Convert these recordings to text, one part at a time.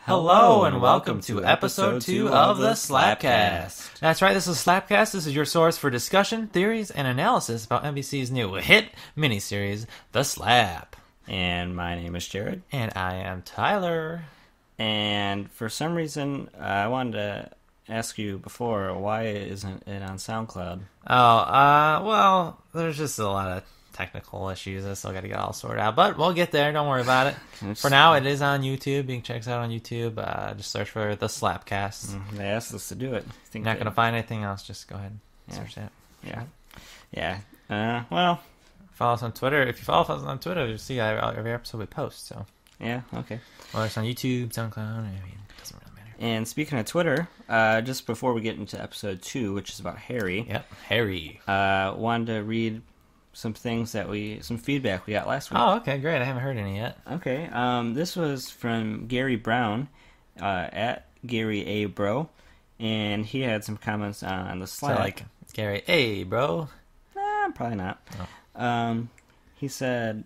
Hello and welcome to episode 2 of the Slapcast. That's right, this is Slapcast. This is your source for discussion, theories, and analysis about NBC's new hit miniseries, The Slap. And my name is Jared. And I am Tyler. And for some reason, I wanted to ask you before, why isn't it on SoundCloud? Well, there's just a lot of technical issues. I still got to get all sorted out, but we'll get there. Don't worry about it. For now, it is on YouTube. You can check us out on YouTube. Just search for The Slapcast. They asked us to do it. You're not going to find anything else. Just go ahead and search that. Yeah. Well, follow us on Twitter. If you follow us on Twitter, you'll see every episode we post. So yeah, okay. Well, it's on YouTube, SoundCloud. I mean, it doesn't really matter. And speaking of Twitter, just before we get into episode 2, which is about Harry. Yep, Harry. Wanted to read some feedback we got last week. Oh, okay, great. I haven't heard any yet. Okay, this was from Gary Brown, at Gary A. Bro, and he had some comments on the Slack. So like, Gary, hey, bro. Probably not. Oh. He said,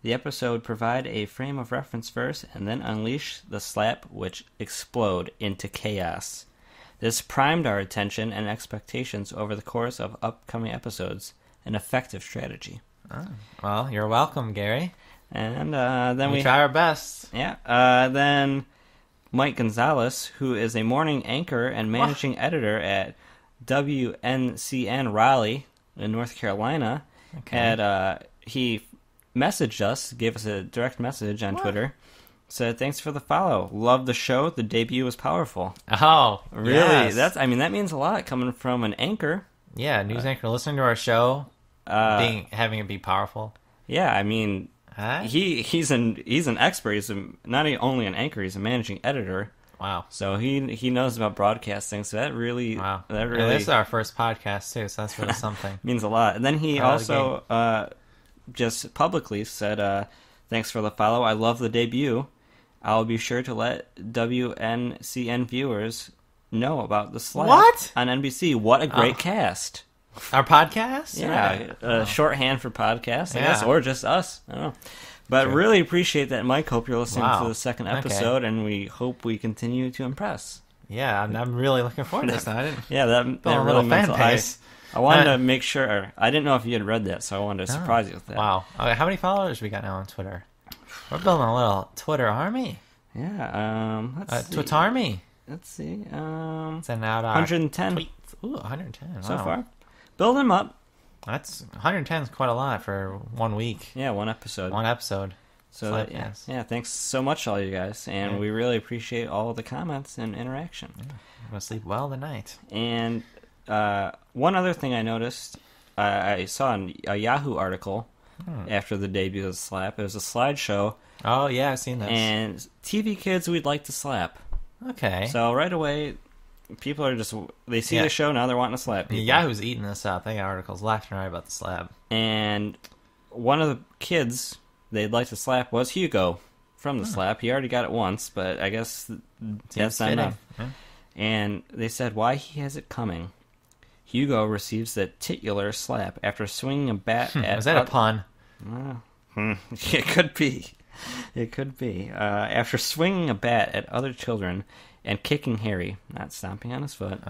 the episode provide a frame of reference first, and then unleash the slap which explode into chaos. This primed our attention and expectations over the course of upcoming episodes. An effective strategy. Oh, well, you're welcome, Gary. And then we try our best. Yeah. Then Mike Gonzalez, who is a morning anchor and managing editor at WNCN Raleigh in North Carolina, he messaged us, gave us a direct message on Twitter. Said, thanks for the follow. Love the show. The debut was powerful. Oh, really? Yes. That means a lot coming from an anchor. Yeah, news anchor listening to our show, having it be powerful. Yeah, I mean, he's an expert. He's not only an anchor, he's a managing editor. Wow. So he knows about broadcasting. So that really this is our first podcast too. So that's really something. Means a lot. And then he also just publicly said, "Thanks for the follow. I love the debut. I'll be sure to let WNCN viewers know about the Slap on NBC. What a great cast! Our podcast? Yeah, right. Shorthand for podcast, I guess, or just us. I don't know. But really appreciate that, Mike. Hope you're listening to the second episode, and we hope we continue to impress. Yeah, I'm really looking forward to this. That really fan base. I wanted to make sure. I didn't know if you had read that, so I wanted to surprise you with that. Wow. Okay, how many followers we got now on Twitter? We're building a little Twitter army. Yeah. Let's see. Twitarmy. Let's see. Send out 110 tweets. Ooh, 110 so far. Build them up. That's 110 is quite a lot for 1 week. Yeah, one episode. So thanks so much, all you guys, and we really appreciate all of the comments and interaction. Yeah. I'm gonna sleep well tonight. And one other thing I noticed, I saw a Yahoo article after the debut of the Slap. It was a slideshow. Oh yeah, I've seen this. And TV kids we'd like to slap. Okay. So right away, people are they see the show, now they're wanting to slap people. Yahoo's eating this up. They got articles left and right about the slap. And one of the kids they'd like to slap was Hugo from the Slap. He already got it once, but I guess that's not enough. Yeah. And they said why he has it coming. Hugo receives the titular slap after swinging a bat at... Was that a pun? It could be. It could be. After swinging a bat at other children and kicking Harry, not stomping on his foot,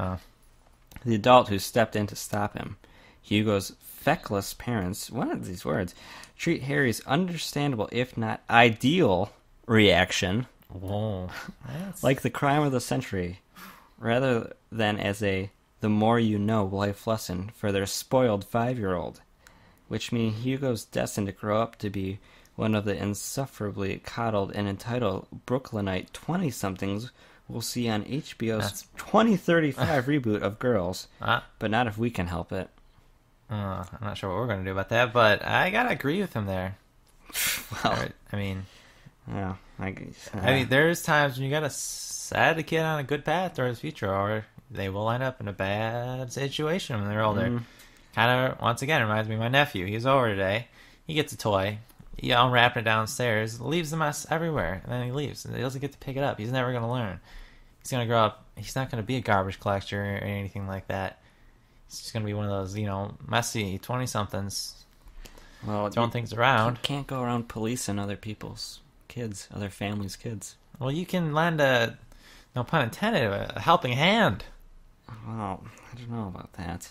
the adult who stepped in to stop him. Hugo's feckless parents, what are these words, treat Harry's understandable, if not ideal, reaction like the crime of the century, rather than as a the more you know life lesson for their spoiled 5-year-old, which means Hugo's destined to grow up to be one of the insufferably coddled and entitled Brooklynite 20-somethings we'll see on HBO's 2035 reboot of Girls, but not if we can help it. I'm not sure what we're going to do about that, but I got to agree with him there. Well, I mean... Yeah, I mean, there's times when you got to set a kid on a good path towards his future, or they will end up in a bad situation when they're older. Kind of, once again, reminds me of my nephew. He's over today. He gets a toy. He unwrapped it downstairs, leaves the mess everywhere, and then he leaves. And he doesn't get to pick it up. He's never going to learn. He's going to grow up. He's not going to be a garbage collector or anything like that. He's just going to be one of those, messy 20-somethings throwing things around. You can't go around policing other people's kids, other families' kids. Well, you can lend no pun intended, a helping hand. Well, I don't know about that.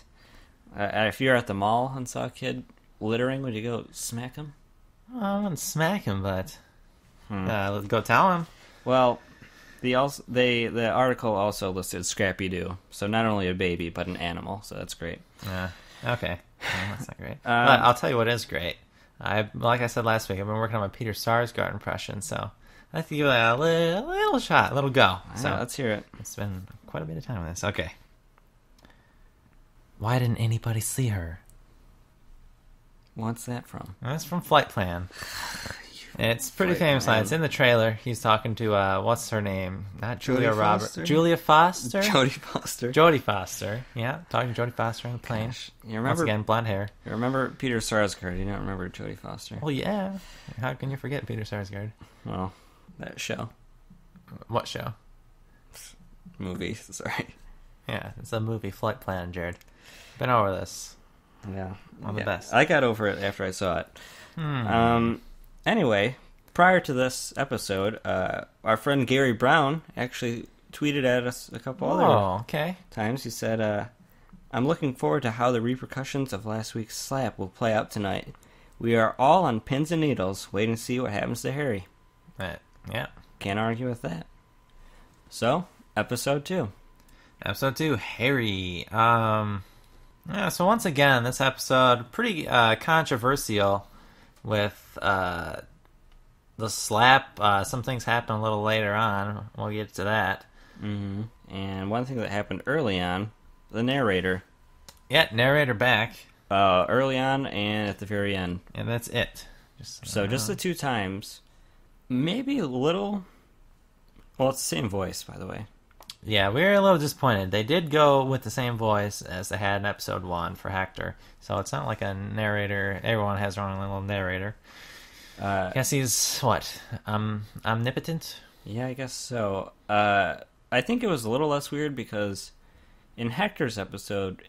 If you're at the mall and saw a kid littering, would you go smack him? Well, I wouldn't smack him, but let's go tell him. Well, the article also listed Scrappy Doo, so not only a baby but an animal, so that's great. Okay, well, that's not great. But I'll tell you what is great. Like I said last week, I've been working on my Peter Sarsgaard impression, so I think give it a little shot, a little go. So let's hear it. It's been quite a bit of time on this. Okay. Why didn't anybody see her? What's that from? That's from Flight Plan. It's pretty famous line. It's in the trailer. He's talking to, what's her name? Not Julia Roberts. Julia Foster? Jodie Foster. Jodie Foster. Yeah, talking to Jodie Foster on the plane. Gosh, you remember, once again, blonde hair. You remember Peter Sarsgaard. You don't remember Jodie Foster. Well, yeah. How can you forget Peter Sarsgaard? Well, that show. What show? Movie, sorry. Yeah, it's a movie, Flight Plan, Jared. Been over this. Yeah. One of the best. I got over it after I saw it. Anyway, prior to this episode, our friend Gary Brown actually tweeted at us a couple other times. He said, I'm looking forward to how the repercussions of last week's slap will play out tonight. We are all on pins and needles, waiting to see what happens to Harry. Yeah. Can't argue with that. So, episode 2. Episode 2, Harry. So once again, this episode, pretty controversial with the slap. Some things happen a little later on. We'll get to that. Mm-hmm. And one thing that happened early on, the narrator. Yeah, narrator back. Early on and at the very end. And that's it. Just the 2 times. Maybe a little... Well, it's the same voice, by the way. Yeah, we were a little disappointed. They did go with the same voice as they had in episode 1 for Hector. So it's not like a narrator. Everyone has their own little narrator. I guess he's, omnipotent? Yeah, I guess so. I think it was a little less weird because in Hector's episode,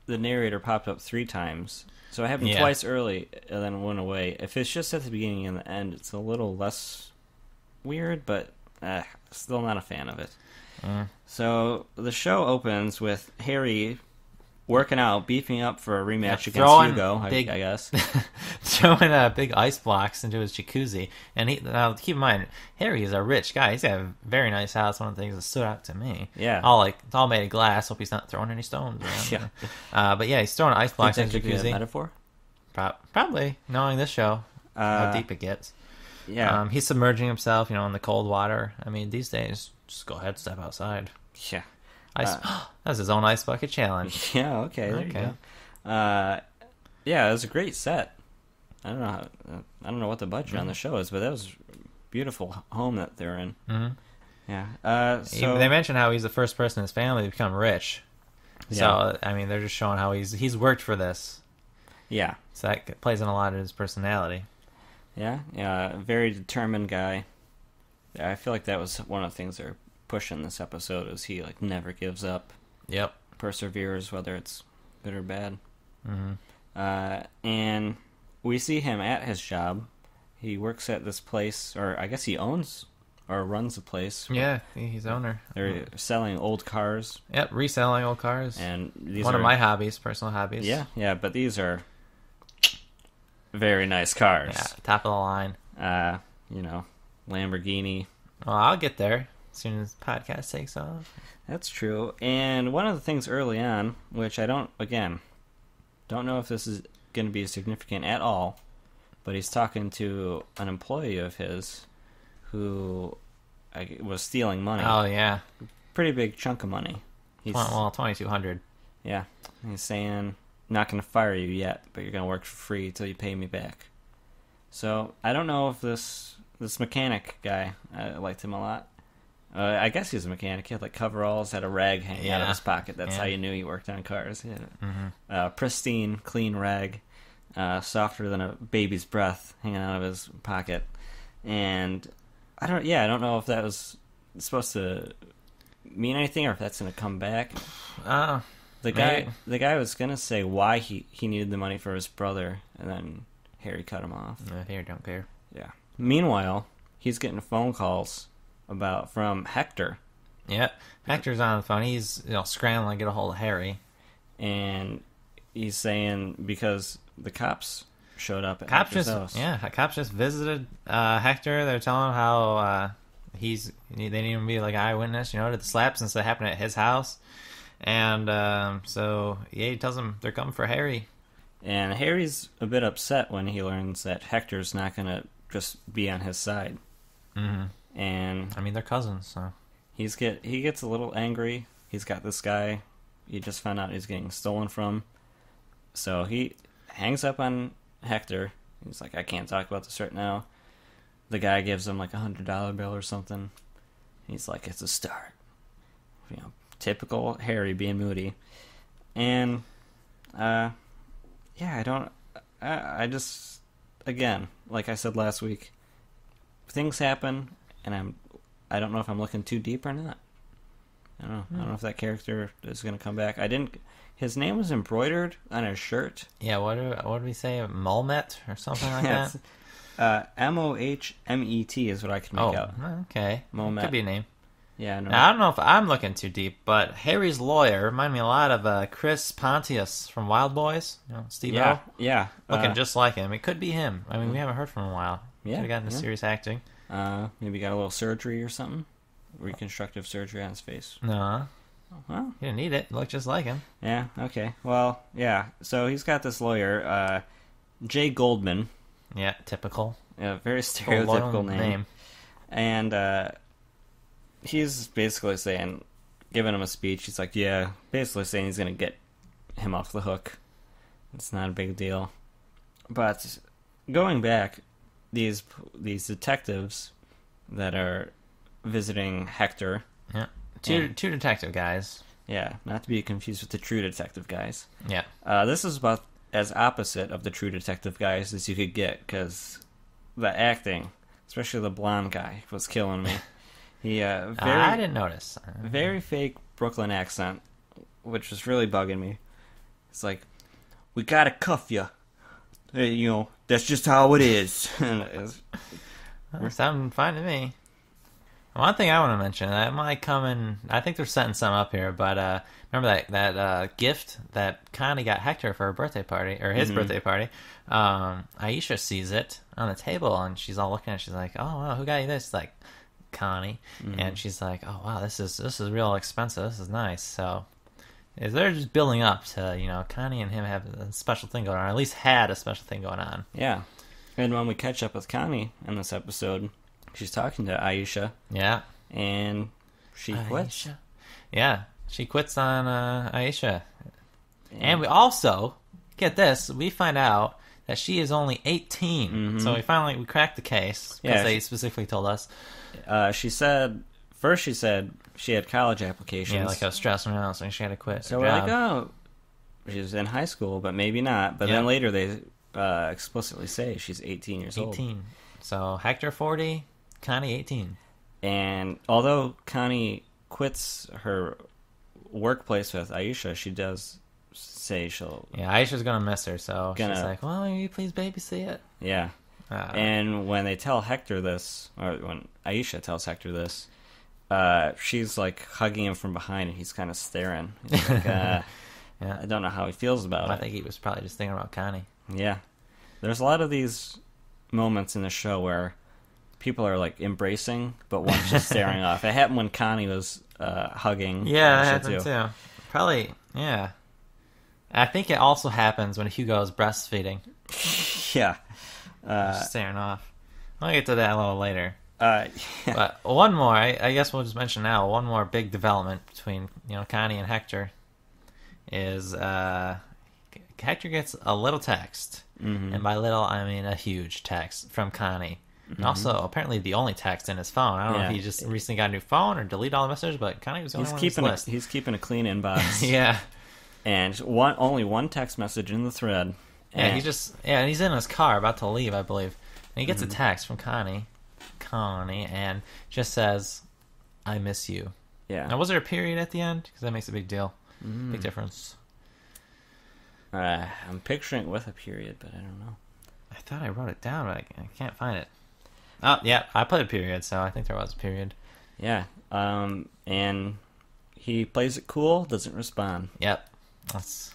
the narrator popped up 3 times. So it happened twice early and then went away. If it's just at the beginning and the end, it's a little less weird, but still not a fan of it. So the show opens with Harry working out, beefing up for a rematch against Hugo, I guess. Throwing big ice blocks into his jacuzzi. And now keep in mind, Harry is a rich guy. He's got a very nice house. One of the things that stood out to me. Yeah. It's all made of glass. Hope he's not throwing any stones around. Yeah. But yeah, he's throwing ice blocks into his jacuzzi. A metaphor? Probably, knowing this show, how deep it gets. Yeah. He's submerging himself, in the cold water. I mean, these days, just go ahead, step outside. Yeah. That's his own ice bucket challenge. Yeah, okay, there you go. Yeah, it was a great set. I don't know what the budget on the show is, but that was a beautiful home that they're in. Mm-hmm. Yeah. So they mentioned how he's the first person in his family to become rich. Yeah. So I mean, they're just showing how he's worked for this. Yeah. So that plays in a lot of his personality. Yeah. Very determined guy. I feel like that was one of the things they're pushing this episode is he never gives up. Yep. Perseveres, whether it's good or bad. Mm-hmm. And we see him at his job. He works at this place, or I guess he owns or runs a place. Yeah, he's owner. They're selling old cars. Yep, reselling old cars. And these one of my hobbies, personal hobbies. Yeah, but these are very nice cars. Yeah, top of the line. Lamborghini. Well, I'll get there as soon as the podcast takes off. That's true. And one of the things early on, which I don't know if this is going to be significant at all, but he's talking to an employee of his who was stealing money. Oh, yeah. Pretty big chunk of money. $2,200. Yeah. He's saying, not going to fire you yet, but you're going to work for free until you pay me back. So, I don't know if this mechanic guy, I liked him a lot. I guess he was a mechanic. He had coveralls, had a rag hanging out of his pocket. That's how you knew he worked on cars. He had a pristine, clean rag, softer than a baby's breath hanging out of his pocket. And I don't know if that was supposed to mean anything or if that's going to come back. The guy was going to say why he needed the money for his brother, and then Harry cut him off. Harry don't care. Yeah. Meanwhile, he's getting phone calls from Hector. Yep. Hector's on the phone. He's scrambling to get a hold of Harry. And he's saying because the cops showed up at Hector's house. Yeah, cops just visited Hector. They're telling him how they need him to be like an eyewitness, to the slaps since they happened at his house. And so he tells them they're coming for Harry. And Harry's a bit upset when he learns that Hector's not going to just be on his side. Mm-hmm. And I mean, they're cousins, so he gets a little angry. He's got this guy he just found out he's getting stolen from. So he hangs up on Hector. He's like, I can't talk about this right now. The guy gives him like $100 bill or something. He's like, it's a start. Typical Harry being moody. And I just, again, like I said last week, things happen, and I don't know if I'm looking too deep or not. I don't know if that character is going to come back. His name was embroidered on his shirt. Yeah, what did we say? Molmet or something like that? Mohmet is what I can make out. Okay. Molmet. Could be a name. Yeah, no. Now, I don't know if I'm looking too deep, but Harry's lawyer reminded me a lot of Chris Pontius from Wild Boys. Steve-O. Yeah. Looking just like him. It could be him. I mean, we haven't heard from him in a while. Yeah. Could have gotten into serious acting. Maybe got a little surgery or something. Reconstructive surgery on his face. No. Well, he didn't need it. It looked just like him. Yeah, okay. Well, yeah. So he's got this lawyer, Jay Goldman. Yeah, typical. Yeah, very stereotypical name. And he's basically giving him a speech. He's like, yeah, basically saying he's going to get him off the hook. It's not a big deal. But going back, these detectives that are visiting Hector. Yeah. Two detective guys. Yeah, not to be confused with the True Detective guys. Yeah. This is about as opposite of the True Detective guys as you could get, because the acting, especially the blonde guy, was killing me. I didn't notice. Very fake Brooklyn accent, which was really bugging me. It's like, we gotta cuff you. That's just how it is. Sounding fine to me. One thing I want to mention, that might come in, I think they're setting some up here, but remember that gift that Connie got Hector for her birthday party, or his birthday party? Aisha sees it on the table, and she's all looking at it, she's like, oh, wow, who got you this? Like, Connie. And she's like, oh, wow, this is real expensive, this is nice. So, they're just building up to, Connie and him have a special thing going on, or at least had a special thing going on. Yeah. And when we catch up with Connie in this episode, she's talking to Aisha. Yeah. And she quits. Yeah. She quits on Aisha. And we also, get this, we find out that she is only 18. Mm-hmm. So we cracked the case, because they specifically told us. She said she had college applications. Yeah, like I was stressing her out, so she had to quit. So we're like, oh, she was in high school, but maybe not. But then later they explicitly say she's 18 years old. 18. So Hector 40, Connie 18. And although Connie quits her workplace with Aisha, she does say she'll... Yeah, Aisha's going to miss her, so she's like, well, will you please babysit it? Yeah. And when they tell Hector this, or when Aisha tells Hector this, she's like hugging him from behind, and he's kind of staring. He's like, I don't know how he feels about it. I think he was probably just thinking about Connie. Yeah. There's a lot of these moments in the show where people are like embracing, but one's just staring off. It happened when Connie was hugging. Yeah, that happened too. Probably, yeah. I think it also happens when Hugo is breastfeeding. Yeah. Just staring off. I'll get to that a little later. Yeah. But one more, I guess we'll just mention now, one more big development between Connie and Hector is Hector gets a little text. Mm-hmm. And by little, I mean a huge text from Connie. Mm-hmm. And also, apparently, the only text in his phone. I don't know if he just recently got a new phone or deleted all the messages, but Connie was the only one on his list. He's keeping a clean inbox. Yeah. And only one text message in the thread. And he's in his car about to leave, I believe. And he gets a text from Connie, and just says, I miss you. Yeah. Now, was there a period at the end? Because that makes a big deal. Big difference. I'm picturing it with a period, but I don't know. I thought I wrote it down, but I can't find it. Oh, yeah, I put a period, so I think there was a period. Yeah. And he plays it cool, doesn't respond. Yep. That's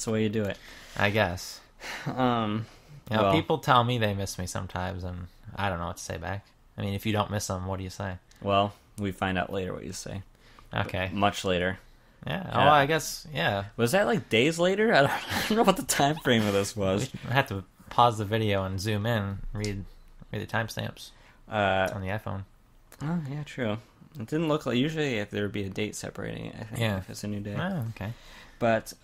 the way you do it. I guess. People tell me they miss me sometimes, and I don't know what to say back. I mean, if you don't miss them, what do you say? Well, we find out later what you say. Okay. Much later. Yeah. Oh, I guess, yeah. Was that like days later? I don't know what the time frame of this was. I had to pause the video and zoom in, read the timestamps on the iPhone. Oh, yeah, true. It didn't look like... Usually if there would be a date separating it, I think, if it's a new day. Oh, okay. But,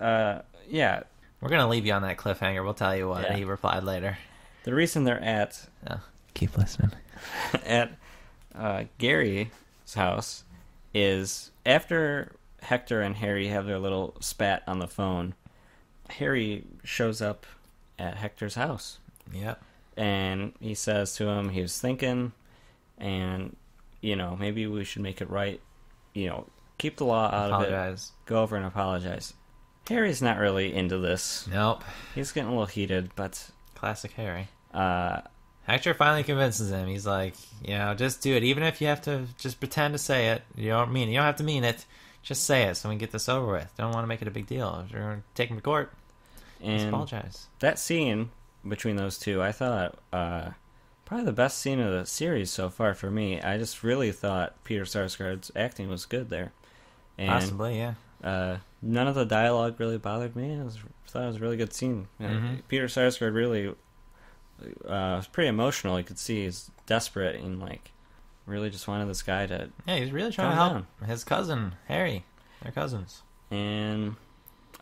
yeah. We're going to leave you on that cliffhanger. We'll tell you what he replied later. The reason they're at... keep listening. At Gary's house is after Hector and Harry have their little spat on the phone, Harry shows up at Hector's house. Yep. And he says to him he was thinking, and, maybe we should make it right. Keep the law out of it. Go over and apologize. Harry's not really into this. Nope. He's getting a little heated, but... Classic Harry. Hector finally convinces him. He's like, just do it. Even if you have to just pretend to say it. You don't have to mean it. Just say it so we can get this over with. Don't want to make it a big deal. If you're going to take him to court, just apologize. That scene between those two, I thought, probably the best scene of the series so far for me. I just really thought Peter Sarsgaard's acting was good there. And, possibly, yeah. None of the dialogue really bothered me. I thought it was a really good scene. Peter Sarsgaard really was pretty emotional. You could see he's desperate and really just wanted this guy to... Yeah, he's really trying to help his cousin, Harry. They're cousins. And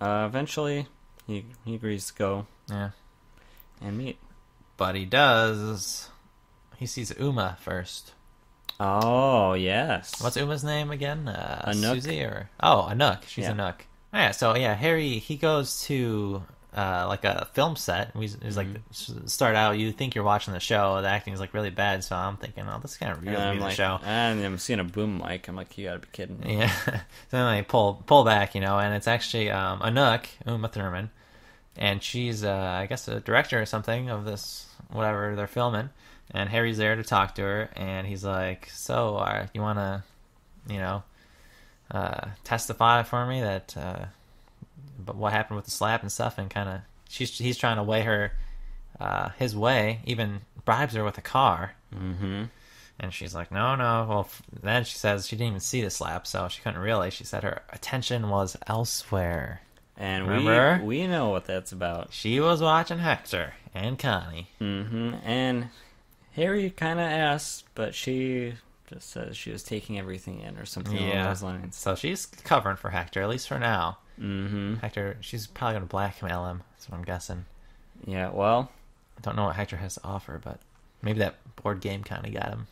eventually he agrees to go and meet. But he does... He sees Uma first. Oh, yes. What's Uma's name again? Anouk. Susie or... Oh, Anouk. She's Anouk. Oh, yeah, so Harry, he goes to a film set. He's start out, you think you're watching the show, the acting is really bad, so I'm thinking, this is kind of really the show. And I'm seeing a boom mic. I'm like, you gotta be kidding me. Yeah. So then they pull back, and it's actually Anouk, Uma Thurman, and she's, I guess, a director or something of this, whatever they're filming. And Harry's there to talk to her, and he's like, so, you want to, testify for me that, but what happened with the slap and stuff, and kind of, he's trying to weigh her, his way, even bribes her with a car. Mm-hmm. And she's like, no. Well, then she says she didn't even see the slap, so she couldn't really. She said her attention was elsewhere. And remember? we know what that's about. She was watching Hector and Connie. Mm-hmm. And Harry kind of asks, but she just says she was taking everything in or something along those lines. So she's covering for Hector, at least for now. Mm-hmm. Hector, she's probably going to blackmail him. That's what I'm guessing. Yeah, well... I don't know what Hector has to offer, but maybe that board game kind of got him.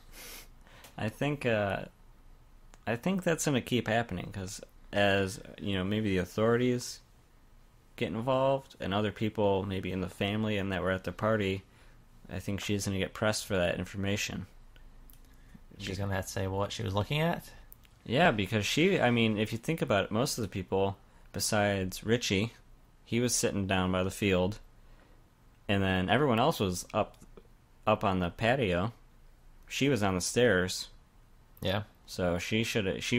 I think that's going to keep happening, because as, maybe the authorities get involved, and other people maybe in the family and that were at the party... I think she's going to get pressed for that information. She's going to have to say what she was looking at? Yeah, because if you think about it, most of the people, besides Richie, he was sitting down by the field, and then everyone else was up on the patio. She was on the stairs. Yeah. So she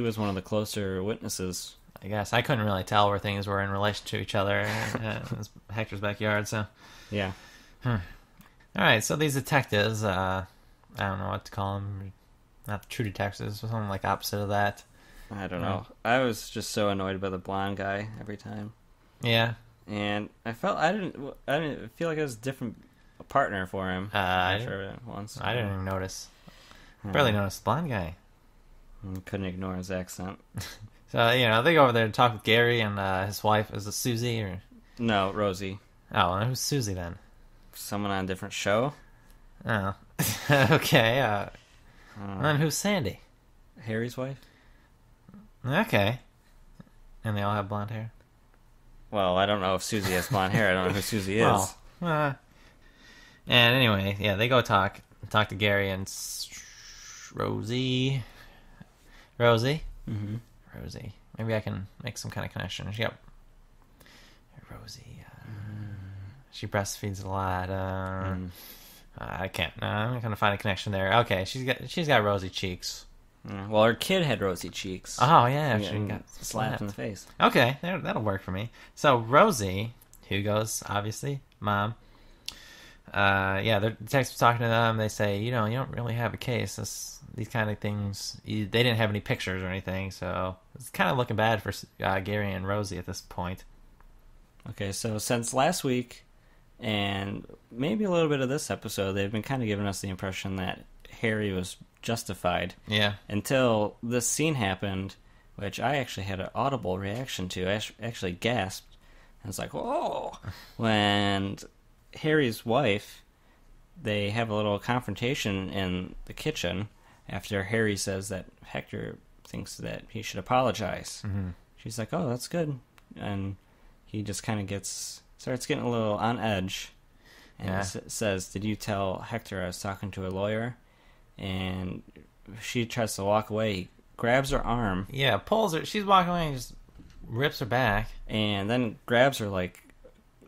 was one of the closer witnesses. I guess. I couldn't really tell where things were in relation to each other. It was Hector's backyard, so... Yeah. Alright, so these detectives, I don't know what to call them, not true detectives, but something opposite of that. I don't know. I was just so annoyed by the blonde guy every time. Yeah. And I didn't feel like it was a different partner for him. I didn't even notice. Barely noticed the blonde guy. Couldn't ignore his accent. So, they go over there to talk with Gary, and his wife, is it Susie, or? No, Rosie. Oh, and who's Susie then? Someone on a different show. Oh. Okay. And then who's Sandy? Harry's wife. Okay. And they all have blonde hair? Well, I don't know if Susie has blonde hair. I don't know who Susie is. And anyway, they go talk to Gary and Rosie. Mm-hmm. Rosie. Maybe I can make some kind of connection. She got Rosie. She breastfeeds a lot. I can't. I'm not gonna find a connection there. Okay, she's got rosy cheeks. Well, her kid had rosy cheeks. Oh, yeah. She got slapped in the face. Okay, that'll work for me. So, Rosie, Hugo's, obviously, mom. The detectives talking to them. They say, you don't really have a case. These kind of things, they didn't have any pictures or anything, so it's kind of looking bad for Gary and Rosie at this point. Okay, so since last week, and maybe a little bit of this episode, they've been kind of giving us the impression that Harry was justified. Yeah. Until this scene happened, which I actually had an audible reaction to. I actually gasped. I was like, whoa! When Harry's wife, they have a little confrontation in the kitchen after Harry says that Hector thinks that he should apologize. Mm-hmm. She's like, oh, that's good. And he just kind of starts getting a little on edge. And says, did you tell Hector I was talking to a lawyer? And she tries to walk away. He grabs her arm. Yeah, pulls her. She's walking away and just rips her back. And then grabs her,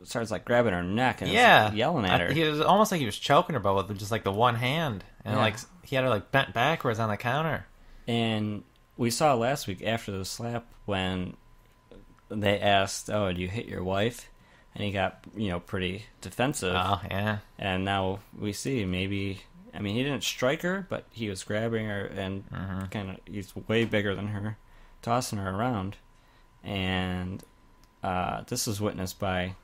starts grabbing her neck and yelling at her. He was almost like he was choking her, but with just the one hand. And he had her bent backwards on the counter. And we saw last week after the slap when they asked, oh, did you hit your wife? And he got, pretty defensive. Oh, yeah. And now we see maybe, he didn't strike her, but he was grabbing her and he's way bigger than her, tossing her around. And this is witnessed by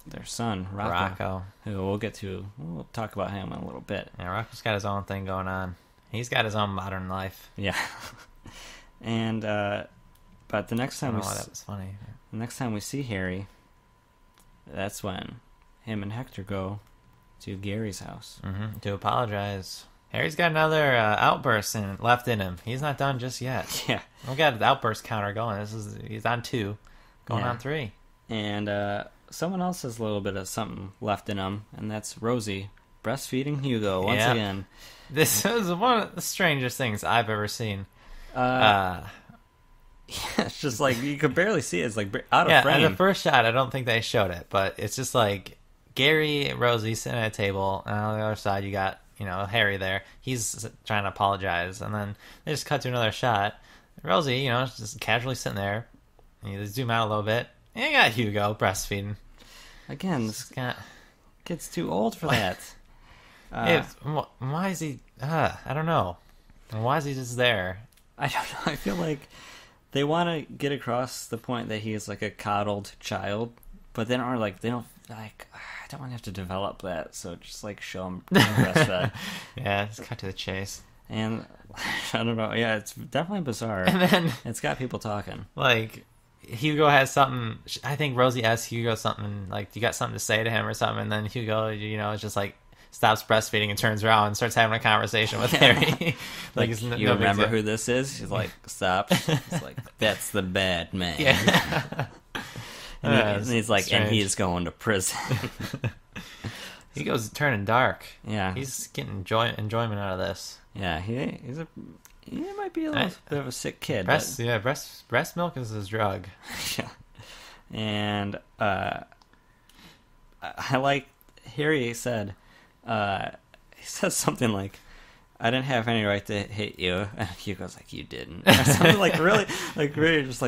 their son, Rocco. Who we'll talk about him in a little bit. Yeah, Rocco's got his own thing going on. He's got his own modern life. Yeah. And, but the next time that was funny. The next time we see Harry, that's when him and Hector go to Gary's house. Mm-hmm. To apologize. Harry's got another outburst left in him. He's not done just yet. Yeah. We've got the outburst counter going. He's on 2, going on 3. And someone else has a little bit of something left in him, and that's Rosie breastfeeding Hugo once again. This is one of the strangest things I've ever seen. It's just you could barely see it. It's out of frame. Yeah, the first shot, I don't think they showed it, but it's just Gary and Rosie sitting at a table, and on the other side you got, Harry there. He's trying to apologize, and then they just cut to another shot. Rosie, just casually sitting there, and you zoom out a little bit, and you got Hugo breastfeeding. Again, this kid's too old for that. Why is he... I don't know. Why is he just there? I don't know. I feel like they want to get across the point that he is a coddled child, but then they don't I don't want to have to develop that, so just show him breastfed. Yeah, just cut to the chase. And I don't know. Yeah, it's definitely bizarre. And then it's got people talking. Hugo has something. I think Rosie asks Hugo something you got something to say to him or something, and then Hugo, is just stops breastfeeding and turns around and starts having a conversation with Harry. You remember who this is? She's stop. It's that's the bad man. Yeah. And he's strange. And he's going to prison. Hugo's turning dark. Yeah. He's getting enjoyment out of this. Yeah, he might be a little bit of a sick kid. Breast milk is his drug. Yeah. And I like Harry said, he says something I didn't have any right to hit you. And Hugo's you didn't. Or something really just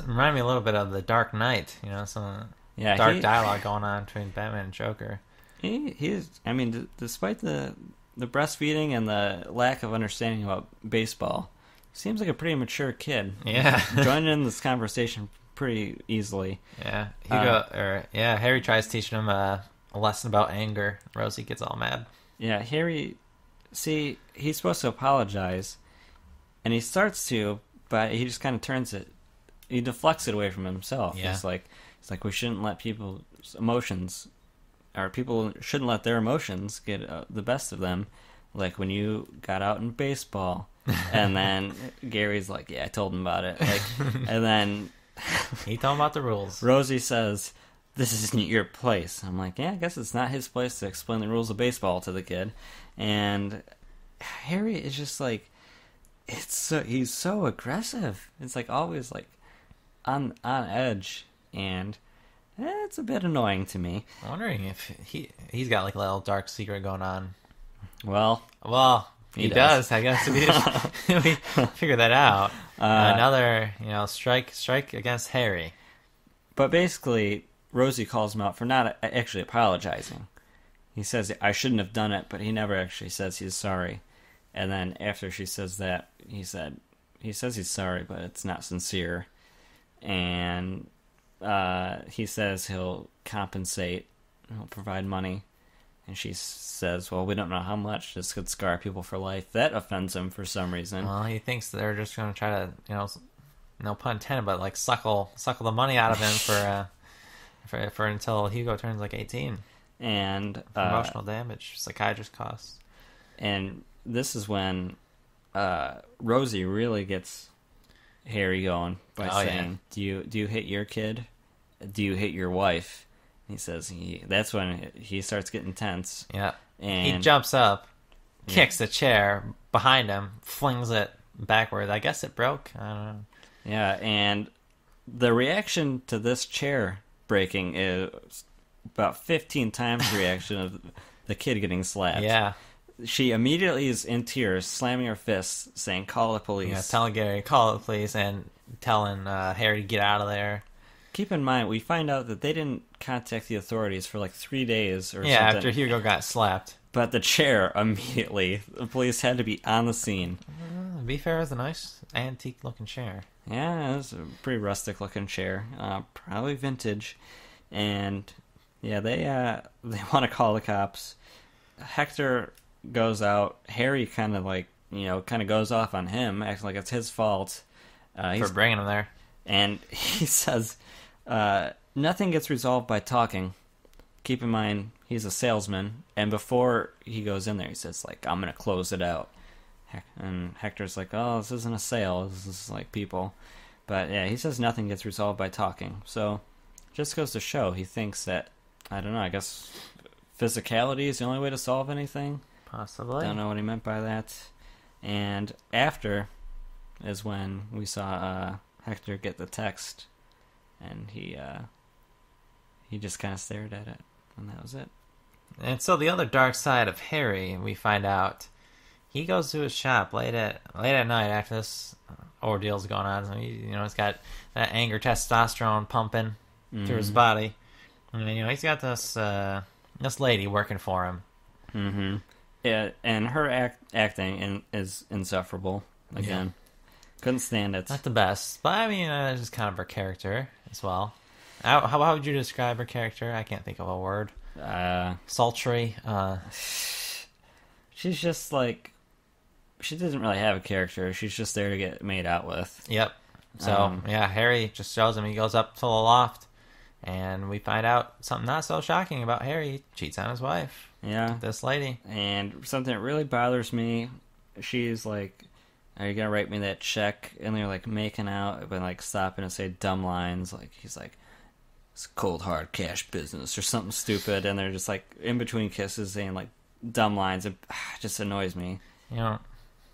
remind me a little bit of The Dark Knight, some dark dialogue going on between Batman and Joker. He's, despite the breastfeeding and the lack of understanding about baseball, seems like a pretty mature kid. Yeah. Joining in this conversation pretty easily. Yeah. Harry tries teaching him a lesson about anger. Rosie gets all mad. Yeah, Harry, see, he's supposed to apologize, and he starts to, but he just kind of turns it, he deflects it away from himself. Yeah. It's we shouldn't let people's emotions, or people shouldn't let their emotions get the best of them, when you got out in baseball. And then Gary's yeah, I told him about it. And then he told him about the rules. Rosie says, this isn't your place. I'm yeah, I guess it's not his place to explain the rules of baseball to the kid. And Harry is just he's so aggressive. It's always on edge, and it's a bit annoying to me. I'm wondering if he's got a little dark secret going on. Well, He does. I guess we figure that out. Another, strike against Harry. But basically, Rosie calls him out for not actually apologizing. He says, I shouldn't have done it, but he never actually says he's sorry. And then after she says that, he says he's sorry, but it's not sincere. And he says he'll compensate, he'll provide money. And she says, well, we don't know how much. This could scar people for life. That offends him for some reason. Well, he thinks they're just going to try to, no pun intended, but like suckle the money out of him for until Hugo turns like 18. And emotional damage, psychiatrist costs. And this is when Rosie really gets Harry going by saying, "Do you hit your kid? Do you hit your wife?" And he says that's when he starts getting tense. Yeah, and he jumps up, kicks the chair behind him, flings it backwards. I guess it broke. I don't know. Yeah, and the reaction to this chair breaking is about 15 times the reaction of the kid getting slapped. Yeah. She immediately is in tears, slamming her fists, saying, call the police. Yeah, telling Gary, call the police, and telling Harry to get out of there. Keep in mind, we find out that they didn't contact the authorities for like 3 days or something. Yeah, after Hugo got slapped. But the chair, immediately, the police had to be on the scene. To be fair, it was a nice, antique-looking chair. Yeah, it was a pretty rustic-looking chair. Probably vintage. And... yeah, they want to call the cops. Hector goes out. Harry kind of goes off on him, acting like it's his fault. For bringing him there. And he says, nothing gets resolved by talking. Keep in mind, he's a salesman. And before he goes in there, he says, I'm going to close it out. And Hector's like, oh, this isn't a sale. This is like people. But yeah, he says nothing gets resolved by talking. So, just goes to show, he thinks that, I don't know, I guess physicality is the only way to solve anything. Possibly. Don't know what he meant by that. And after is when we saw Hector get the text, and he just kind of stared at it, and that was it. And so the other dark side of Harry, we find out, he goes to his shop late at night after this ordeal's going on. So he's got that anger testosterone pumping through his body. And, he's got this lady working for him. Mm-hmm. Yeah, and her acting is insufferable. Again, couldn't stand it. Not the best, but it's just kind of her character as well. How would you describe her character? I can't think of a word. Sultry. She's just like, she doesn't really have a character. She's just there to get made out with. Yep. So Harry just shows him. He goes up to the loft. And we find out something not so shocking about Harry. He cheats on his wife. Yeah. This lady. And something that really bothers me, she's like, are you going to write me that check? And they're like making out, but like stopping and say dumb lines. Like, he's like, it's cold hard cash business or something stupid. And they're just like in between kisses saying like dumb lines. It just annoys me. You don't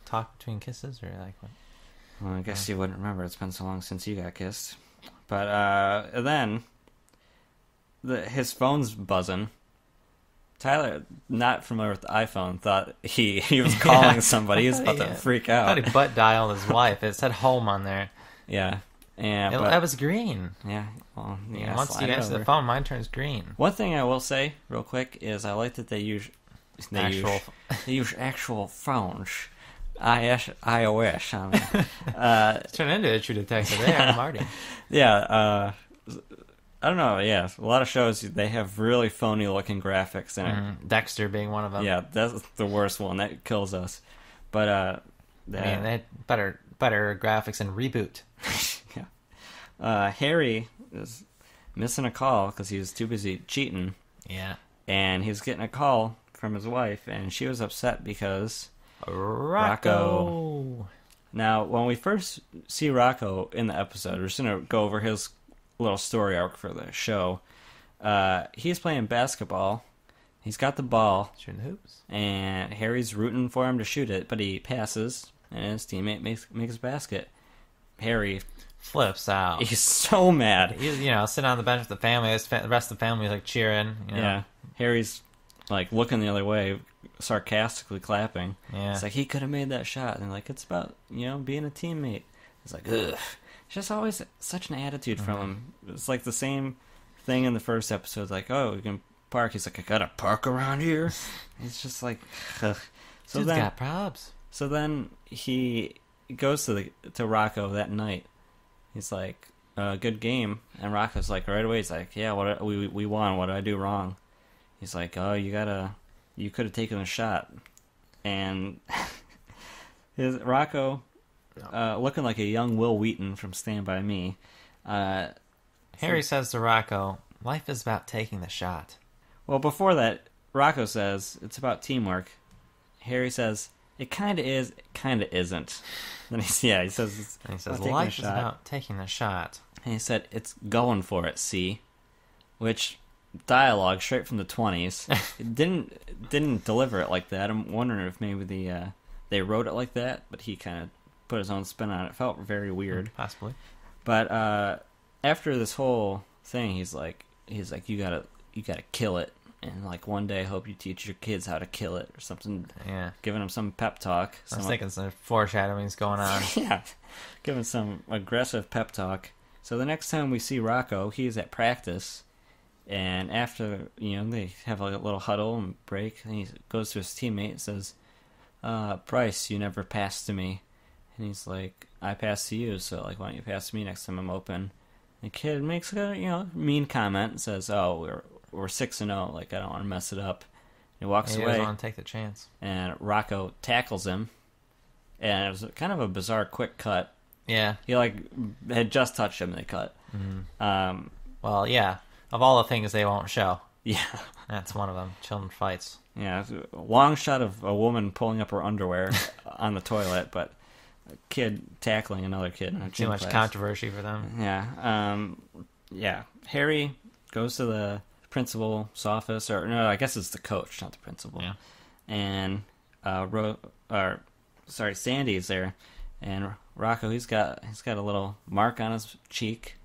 talk between kisses or like what? Well, I guess you wouldn't remember. It's been so long since you got kissed. But then... his phone's buzzing. Tyler, not familiar with the iPhone, thought he was calling somebody. He was about to freak out. I thought he butt dialed his wife. It said home on there. Yeah. That was green. Yeah. Well, once you answer the phone, mine turns green. One thing I will say, real quick, is I like that they use actual phones. iOS. Turn into a true detective there, Marty. Yeah. I don't know, yeah. A lot of shows, they have really phony-looking graphics in it. Dexter being one of them. Yeah, that's the worst one. That kills us. But, they had better graphics in Reboot. Yeah. Harry is missing a call because he was too busy cheating. Yeah. And he was getting a call from his wife, and she was upset because... Rocco! Now, when we first see Rocco in the episode, we're just going to go over his... little story arc for the show. He's playing basketball. He's got the ball. Shooting hoops. And Harry's rooting for him to shoot it, but he passes, and his teammate makes a basket. Harry flips out. He's so mad. He's, sitting on the bench with the family. The rest of the family is like cheering. Yeah. Harry's like looking the other way, sarcastically clapping. Yeah. It's like, he could have made that shot. And like, it's about, being a teammate. It's like, ugh. It's just always such an attitude from him. It's like the same thing in the first episode. Like, oh, we can park. He's like, I gotta park around here. It's just like, ugh. So Dude's then, got probs. So then he goes to Rocco that night. He's like, good game. And Rocco's like, right away, he's like, yeah, we won. What did I do wrong? He's like, oh, you could have taken a shot. And Rocco, looking like a young Will Wheaton from Stand By Me. Harry says to Rocco, life is about taking the shot. Well, before that, Rocco says, it's about teamwork. Harry says, it kind of is, it kind of isn't. Then he says, life is about taking the shot. And he said, it's going for it, see? Which, dialogue straight from the 20s. It didn't deliver it like that. I'm wondering if maybe they wrote it like that, but he kind of put his own spin on it. It felt very weird. Possibly. But after this whole thing, he's like, you gotta kill it. And like, one day I hope you teach your kids how to kill it or something. Yeah. Giving them some pep talk. I was thinking some foreshadowing's going on. Yeah. Giving some aggressive pep talk. So the next time we see Rocco, he's at practice. And after, they have a little huddle and break. And he goes to his teammate and says, Bryce, you never passed to me. And he's like, I passed to you. So like, why don't you pass to me next time I'm open? And the kid makes a, mean comment and says, oh, we're 6-0, like, I don't want to mess it up. He walks away. He doesn't want to take the chance. And Rocco tackles him. And it was kind of a bizarre quick cut. Yeah. He, had just touched him and they cut. Mm-hmm. Well, yeah. Of all the things they won't show. Yeah. That's one of them. Children fights. Yeah. A long shot of a woman pulling up her underwear on the toilet, but a kid tackling another kid. In a Too much controversy for them. Yeah. Yeah. Harry goes to the principal's office, or no, I guess it's the coach, not the principal. Yeah. And Sandy's there, and Rocco, he's got a little mark on his cheek,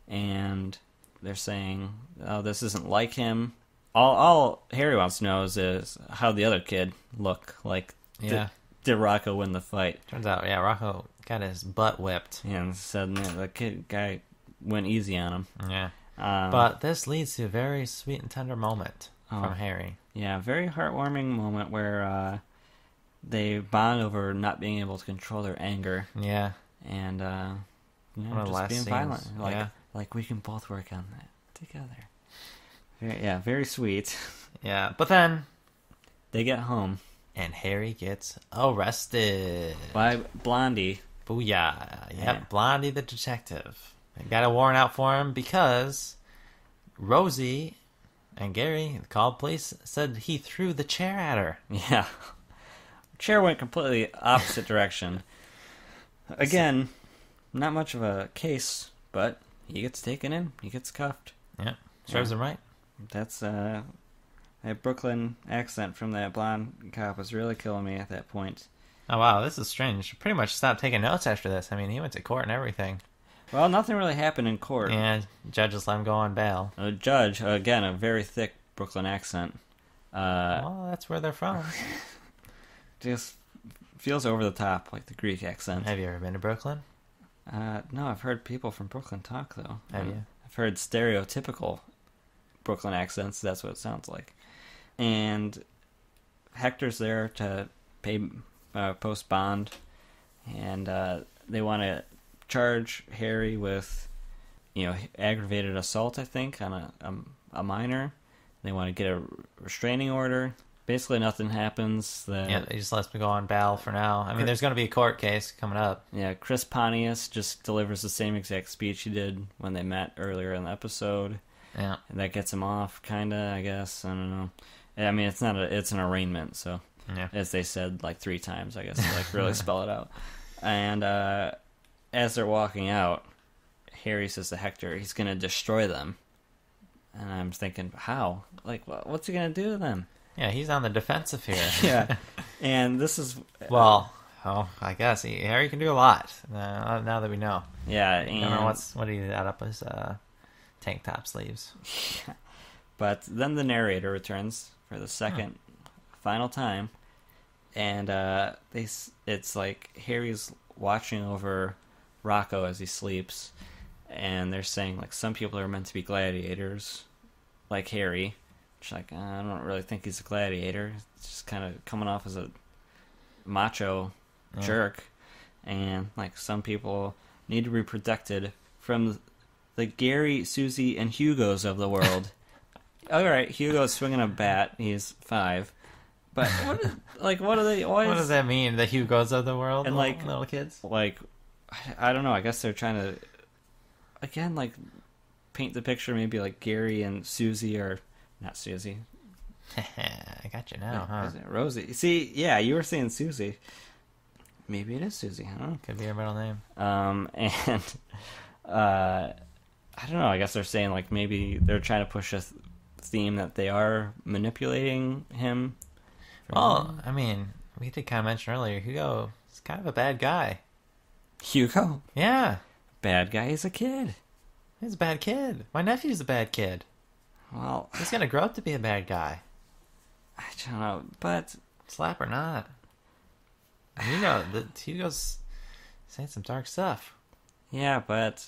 and they're saying, "Oh, this isn't like him." All Harry wants to know is how the other kid look like. Yeah. Did Rocco win the fight? Turns out, yeah, Rocco got his butt whipped. Yeah, and said the guy went easy on him. Yeah. But this leads to a very sweet and tender moment from Harry. Yeah, very heartwarming moment where they bond over not being able to control their anger. Yeah. And, just being scenes. Violent. Like we can both work on that together. Very sweet. Yeah, but then they get home. And Harry gets arrested. By Blondie. Booyah. Yep, Blondie the detective. They got a warrant out for him because Rosie and Gary called police, said he threw the chair at her. Yeah. The chair went completely opposite direction. Again, not much of a case, but he gets taken in. He gets cuffed. Yeah, serves him right. That's, that Brooklyn accent from that blonde cop was really killing me at that point. Oh, wow, this is strange. Pretty much stopped taking notes after this. I mean, he went to court and everything. Well, nothing really happened in court. And judges let him go on bail. A judge, again, a very thick Brooklyn accent. Well, that's where they're from. Just feels over the top, like the Greek accent. Have you ever been to Brooklyn? No, I've heard people from Brooklyn talk, though. Have you? I've heard stereotypical Brooklyn accents. That's what it sounds like. And Hector's there to pay post bond, and they want to charge Harry with, aggravated assault, I think, on a minor. They want to get a restraining order. Basically, nothing happens. Yeah, he just lets me go on bail for now. I mean, there's going to be a court case coming up. Yeah, Chris Pontius just delivers the same exact speech he did when they met earlier in the episode. Yeah. And that gets him off, kind of, I guess. I don't know. I mean, it's an arraignment, so yeah. As they said 3 times, I guess, to really spell it out. And as they're walking out, Harry says to Hector, he's going to destroy them. And I'm thinking, how? What's he going to do to them? Yeah, he's on the defensive here. Yeah. And this is... I guess Harry can do a lot, now that we know. Yeah, I don't know what he had up his tank top sleeves. But then the narrator returns, for the second final time, and it's like Harry's watching over Rocco as he sleeps, and they're saying like some people are meant to be gladiators, like Harry. Which like I don't really think he's a gladiator. It's just kind of coming off as a macho jerk, and like some people need to be protected from the Gary, Susie, and Hugos of the world. All right, Hugo's swinging a bat. He's 5. But what are they? What does that mean? The Hugos of the world, and like little kids. Like, I don't know. I guess they're trying to, again, like paint the picture. Maybe like Gary and Susie are not Susie. I got you now, huh? Is it Rosie? See, yeah, you were saying Susie. Maybe it is Susie. I don't know. Could be her middle name. And I don't know. I guess they're saying like maybe they're trying to push a theme that they are manipulating him. Well, I mean, we did kind of mention earlier, Hugo is kind of a bad guy. Hugo? Yeah. Bad guy is a kid. He's a bad kid. My nephew's a bad kid. Well, he's going to grow up to be a bad guy. I don't know, but... Slap or not. You know, Hugo's saying some dark stuff. Yeah, but...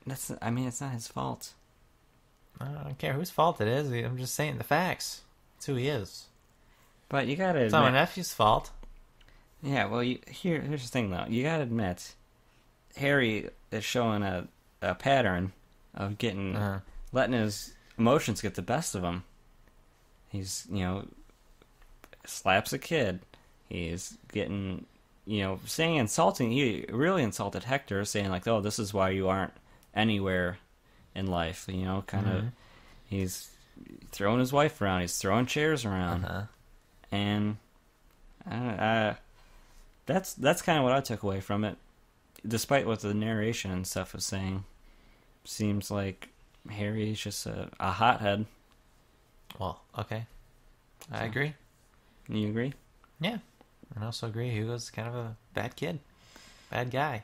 it's not his fault. I don't care whose fault it is. I'm just saying the facts. That's who he is. But you gotta admit... It's not my nephew's fault. Yeah, well, here's the thing, though. You gotta admit, Harry is showing a pattern of getting... letting his emotions get the best of him. He's, slaps a kid. He's getting, saying insulting. He really insulted Hector, saying like, "Oh, this is why you aren't anywhere in life." Kind of. He's throwing his wife around. He's throwing chairs around, and that's kind of what I took away from it. Despite what the narration and stuff was saying, seems like Harry's just a hothead. Well, okay, I agree. You agree? Yeah. I also agree Hugo's kind of a bad kid. Bad guy.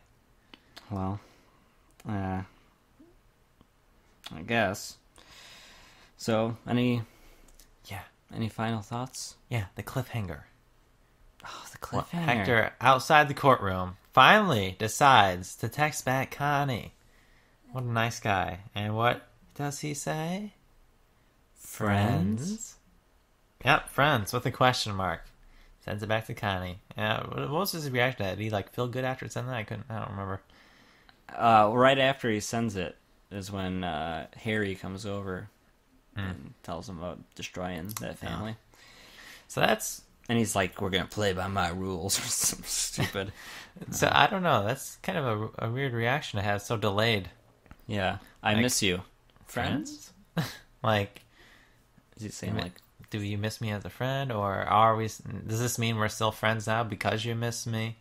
Well, I guess. So, any final thoughts? Yeah, the cliffhanger. Oh, the cliffhanger. Well, Hector, outside the courtroom, finally decides to text back Connie. What a nice guy. And what does he say? Friends? Yep, friends, with a question mark. Sends it back to Connie. What was his reaction to that? Did he feel good after it sent that? I don't remember. Right after he sends it is when Harry comes over and tells him about destroying that family. So that's... And he's like, "We're gonna play by my rules," or something stupid. So I don't know. That's kind of a weird reaction to have, so delayed. Yeah, I miss you, friends. Is he saying do you miss me as a friend, or are we? Does this mean we're still friends now because you miss me?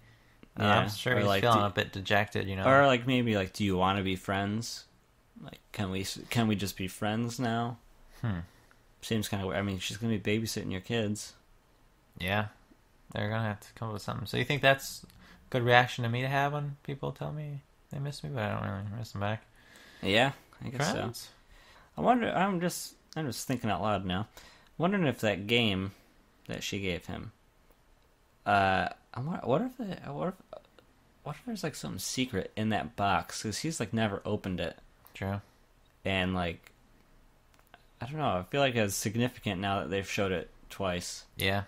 Yeah, I'm sure he's feeling a bit dejected, Or maybe do you want to be friends? Can we just be friends now? Seems kind of weird. I mean, she's gonna be babysitting your kids. Yeah, they're gonna have to come up with something. So you think that's a good reaction to me to have when people tell me they miss me, but I don't really miss them back? Yeah, I guess friends? So. I wonder. I'm just thinking out loud now. Wondering if that game that she gave him. What if there's something secret in that box? Because he's never opened it. True. And I don't know. I feel like it's significant now that they've showed it twice. Yeah.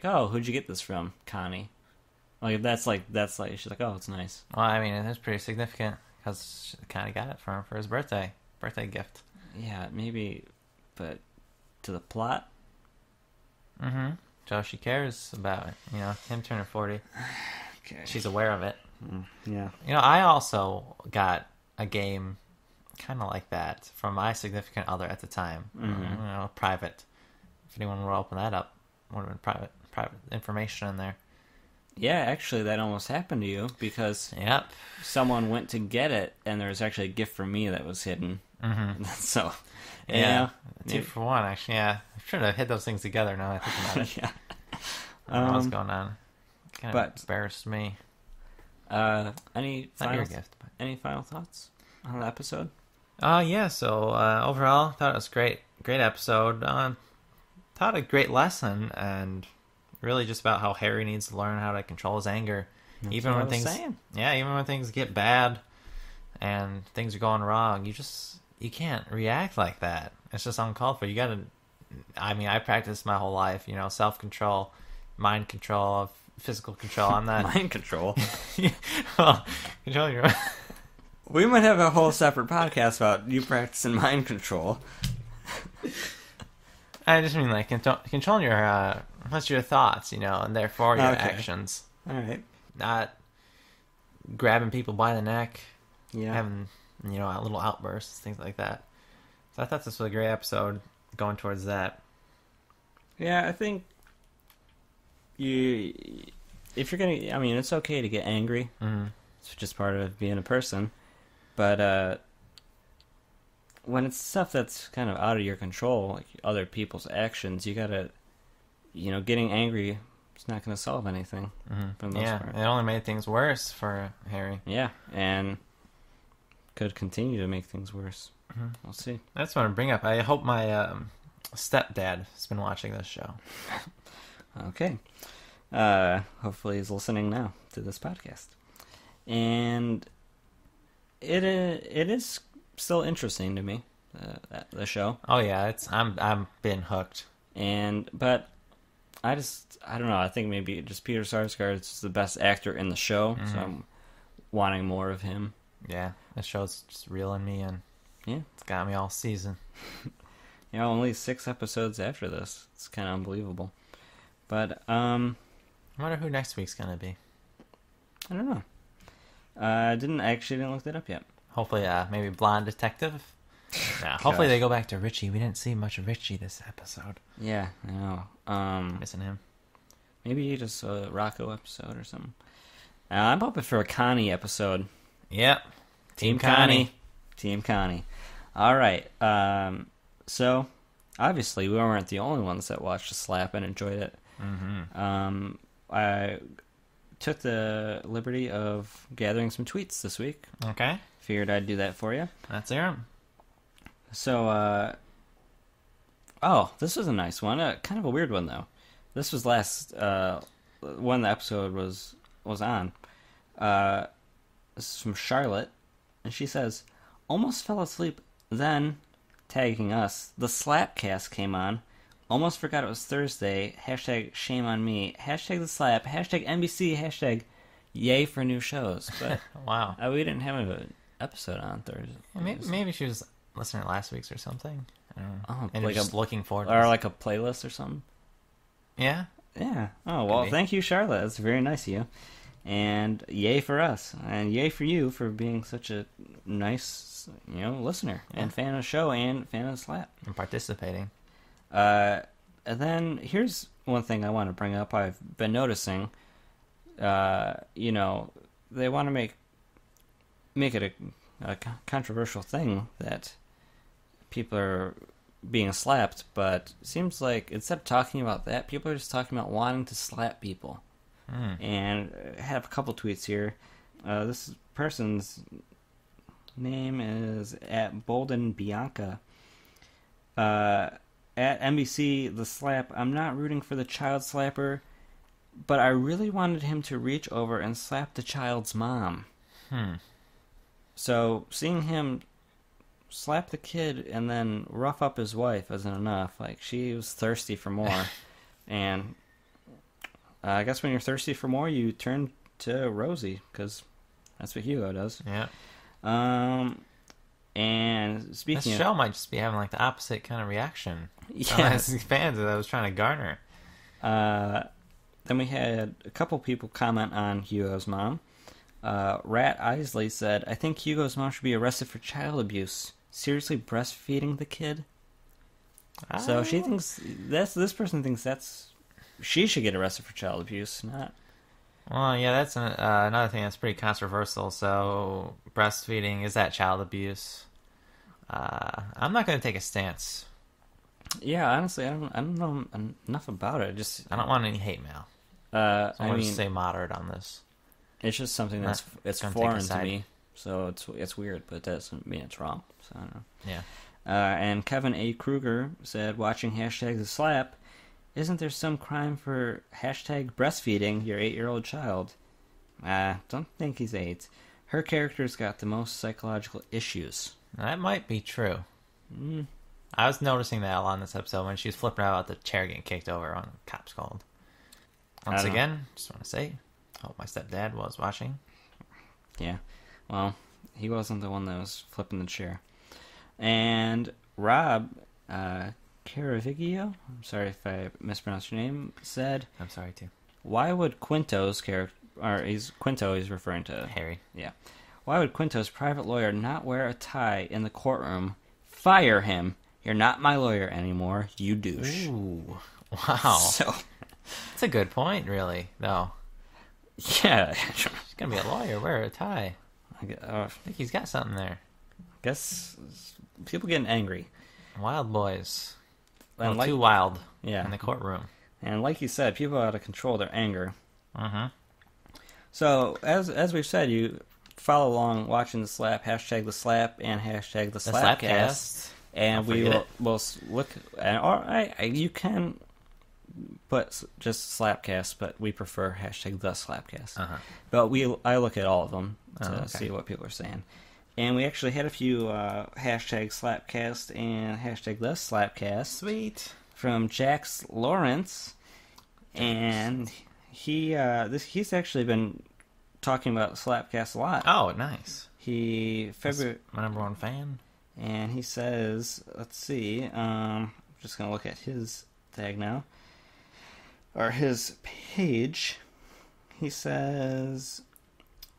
Oh, who'd you get this from, Connie? That's she's like, "Oh, it's nice." Well, I mean, it is pretty significant because Connie got it for him for his birthday gift. Yeah, maybe, but to the plot. So she cares about it. Him turning 40. Okay. She's aware of it. Yeah. I also got a game kind of like that from my significant other at the time. Private. If anyone were to open that up, would have been private information in there. Yeah, actually, that almost happened to you because someone went to get it, and there was actually a gift from me that was hidden. So, yeah, 2 for 1. Actually, yeah, I'm trying to hit those things together now. That I think about it. Yeah, I don't know what's going on. Kind of embarrassed me. Any final thoughts on the episode? Yeah. So overall, thought it was great episode. Talked taught a great lesson, and really just about how Harry needs to learn how to control his anger. That's even what when I was things, saying. yeah, even when things get bad and things are going wrong, you can't react like that. It's just uncalled for. You gotta. I mean, I practiced my whole life, self-control, mind control, physical control. I'm not Mind control. well, control your. We might have a whole separate podcast about you practicing mind control. I just mean like controlling your thoughts, and therefore your actions. All right. Not grabbing people by the neck, Yeah. having little outbursts, things like that. So I thought this was a great episode, going towards that. Yeah, I think if you're gonna, I mean, it's okay to get angry. Mm-hmm. It's just part of being a person. But when it's stuff that's kind of out of your control, like other people's actions, you gotta, getting angry is not going to solve anything. Mm-hmm. For the most part. It only made things worse for Harry. Yeah, and could continue to make things worse. Mm-hmm. We'll see. That's what I bring up. I hope my stepdad has been watching this show. Okay. Hopefully he's listening now to this podcast. And it is still interesting to me, the show. Oh yeah, I'm been hooked. But I don't know. I think maybe just Peter Sarsgaard is the best actor in the show, so I'm wanting more of him. Yeah, the show's just reeling me in. Yeah, it's got me all season. Only 6 episodes after this. It's kind of unbelievable. But I wonder who next week's gonna be. I don't know. I didn't look that up yet. Hopefully, maybe Blonde Detective. Yeah, hopefully they go back to Richie. We didn't see much of Richie this episode. Yeah, I know. Missing him. Maybe just a Rocco episode or something. I'm hoping for a Connie episode. Yep. Team Connie. Team Connie. All right. So, obviously, we weren't the only ones that watched the Slap and enjoyed it. Mm-hmm. I took the liberty of gathering some tweets this week. Okay. Figured I'd do that for you. That's it. So, this was a nice one. Kind of a weird one, though. This was when the episode was on. This is from Charlotte, and she says, "Almost fell asleep, then," tagging us, "the Slapcast came on. Almost forgot it was Thursday. Hashtag shame on me. Hashtag the slap. Hashtag NBC. Hashtag yay for new shows." But wow. We didn't have an episode on Thursday. Maybe she was listening to last week's or something. I don't know. Oh, and like just looking forward to or like a playlist or something. Yeah. Yeah. Oh, well, thank you, Charlotte. That's very nice of you. And yay for us. And yay for you for being such a nice, listener and fan of the show and fan of the Slap. And participating. And then here's one thing I want to bring up. I've been noticing, they want to make it a controversial thing that people are being slapped, but it seems like instead of talking about that, people are just talking about wanting to slap people. And I have a couple tweets here. This person's name is @BoldenBianca. At NBC, the slap, "I'm not rooting for the child slapper, but I really wanted him to reach over and slap the child's mom." So seeing him slap the kid and then rough up his wife isn't enough. Like, she was thirsty for more. And I guess when you're thirsty for more, you turn to Rosie, because that's what Hugo does. Yeah. And speaking this show might just be having like the opposite kind of reaction. Yeah. As fans that I was trying to garner. Then we had a couple people comment on Hugo's mom. Rat Isley said, "I think Hugo's mom should be arrested for child abuse. Seriously breastfeeding the kid?" So she thinks this person thinks she should get arrested for child abuse, not. Well, yeah, that's another thing that's pretty controversial. So, breastfeeding, is that child abuse? I'm not going to take a stance. Yeah, honestly, I don't know enough about it. I don't want any hate mail. So I'm going to stay moderate on this. It's just something it's foreign to me, so it's weird, but that doesn't mean it's wrong. So I don't know. Yeah. And Kevin A. Kruger said, "Watching hashtag the slap, Isn't there some crime for hashtag breastfeeding your 8-year-old child? Don't think he's 8. Her character's got the most psychological issues. That might be true. I was noticing that a lot in this episode when she was flipping out at the chair getting kicked over when the cops called. Once again, just want to say, I hope my stepdad was watching. Yeah, well, he wasn't the one that was flipping the chair. And Rob Caravigio, I'm sorry if I mispronounced your name, said... I'm sorry, too. Why would Quinto's character... Or he's referring to... Harry. Yeah. Why would Quinto's private lawyer not wear a tie in the courtroom? Fire him. You're not my lawyer anymore, you douche. Ooh, wow. So... That's a good point, really, though. Yeah. He's going to be a lawyer, wear a tie. I think he's got something there. Guess people getting angry. Wild boys. And too wild in the courtroom. And like you said, people are out of control their anger. Uh-huh. So, as we've said, you follow along watching the Slap, hashtag the Slap, and hashtag the Slapcast. And we will look at, or you can put just Slapcast, but we prefer hashtag the Slapcast. Uh-huh. But I look at all of them to see what people are saying. And we actually had a few hashtag Slapcast and hashtag the Slapcast. Sweet. From Jax Lawrence. And he's actually been talking about Slapcast a lot. Oh, nice. That's my number one fan. And he says, let's see, I'm just going to look at his tag now. Or his page. He says,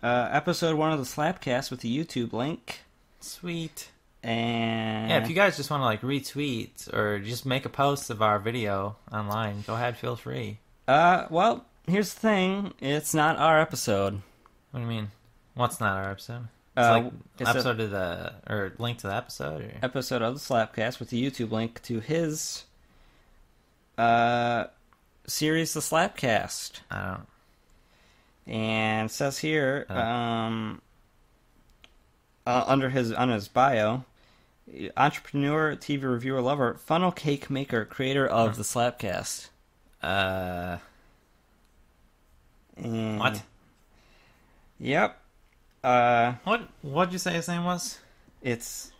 episode 1 of the Slapcast with the YouTube link. Sweet. And yeah, if you guys just want to like retweet or just make a post of our video online, go ahead, feel free. Well, here's the thing. It's not our episode. What do you mean? What's not our episode? It's episode of the, or link to the episode? Or? Episode of the Slapcast with the YouTube link to his series, The Slapcast. I don't. And it says here, on his bio, entrepreneur, TV reviewer, lover, funnel cake maker, creator of the Slapcast. What? Yep. What'd you say his name was? It's